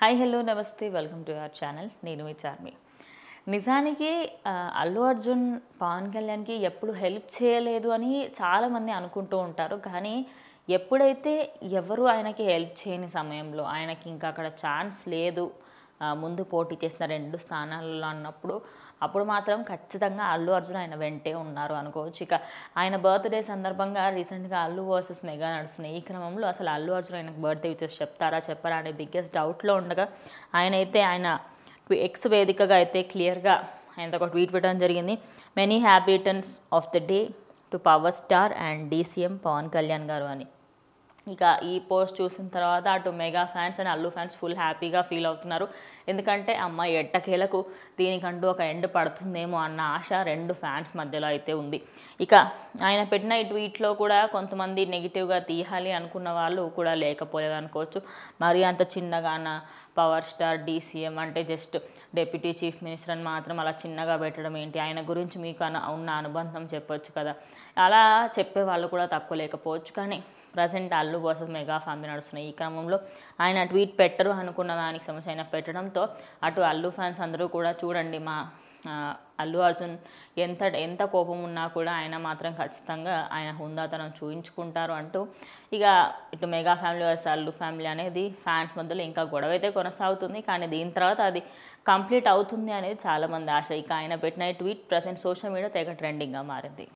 Hi hello నమస్తే welcome to our channel. నేను మీ చార్మి. నిజానికి అల్లు అర్జున్ పవన్ కళ్యాణ్కి ఎప్పుడు హెల్ప్ చేయలేదు అని చాలామంది అనుకుంటూ ఉంటారు. కానీ ఎప్పుడైతే ఎవరు ఆయనకి హెల్ప్ చేయని సమయంలో, ఆయనకి ఇంకా అక్కడ ఛాన్స్ లేదు ముందు పోటీ చేసిన 2 స్థానాలలో అన్నప్పుడు, అప్పుడు మాత్రం ఖచ్చితంగా అల్లు అర్జున్ ఆయన వెంటే ఉన్నారు అనుకోవచ్చు. ఇక ఆయన బర్త్డే సందర్భంగా రీసెంట్గా అల్లు వర్సెస్ మెగా నడుస్తున్నాయి. ఈ క్రమంలో అసలు అల్లు అర్జున్ ఆయనకు బర్త్డే విషెస్ చెప్తారా చెప్పరా అనే బిగ్గెస్ట్ డౌట్లో ఉండగా ఆయన ఎక్స్ వేదికగా అయితే క్లియర్గా ఆయనతో ఒక ట్వీట్ పెట్టడం జరిగింది. Many happy returns of the day to power star and DCM Pawan Kalyan garu అని. ఇక ఈ పోస్ట్ చూసిన తర్వాత అటు mega fans and Allu fans full హ్యాపీగా ఫీల్ అవుతున్నారు. ఎందుకంటే అమ్మాయి ఎట్టకేలకు దీనికంటూ ఒక ఎండ్ పడుతుందేమో అన్న ఆశ 2 ఫ్యాన్స్ మధ్యలో అయితే ఉంది. ఇక ఆయన పెట్టిన ఈ ట్వీట్లో కూడా కొంతమంది నెగిటివ్గా తీయాలి అనుకున్న వాళ్ళు కూడా లేకపోలేదు అనుకోవచ్చు. మరి అంత చిన్నగాన పవర్ స్టార్ డీసీఎం అంటే జస్ట్ డెప్యూటీ చీఫ్ మినిస్టర్ అని మాత్రం అలా చిన్నగా పెట్టడం ఏంటి, ఆయన గురించి మీకు ఉన్న అనుబంధం చెప్పొచ్చు కదా. అలా చెప్పే వాళ్ళు కూడా తక్కువ లేకపోవచ్చు. కానీ present Allu versus mega family నడుస్తున్నాయి. ఈ క్రమంలో ఆయన ట్వీట్ పెట్టరు అనుకున్న దానికి సంబంధించి ఆయన పెట్టడంతో అటు అల్లు ఫ్యాన్స్ అందరూ కూడా చూడండి మా అల్లు అర్జున్ ఎంత కోపం ఉన్నా కూడా ఆయన మాత్రం ఖచ్చితంగా ఆయన హుందాతనం చూయించుకుంటారు అంటూ ఇక ఇటు mega family versus Allu family అనేది ఫ్యాన్స్ మధ్యలో ఇంకా గొడవ అయితే కొనసాగుతుంది. కానీ దీని తర్వాత అది కంప్లీట్ అవుతుంది అనేది చాలామంది ఆశ. ఇక ఆయన పెట్టిన ట్వీట్ ప్రజెంట్ సోషల్ మీడియా తెగ ట్రెండింగ్గా మారింది.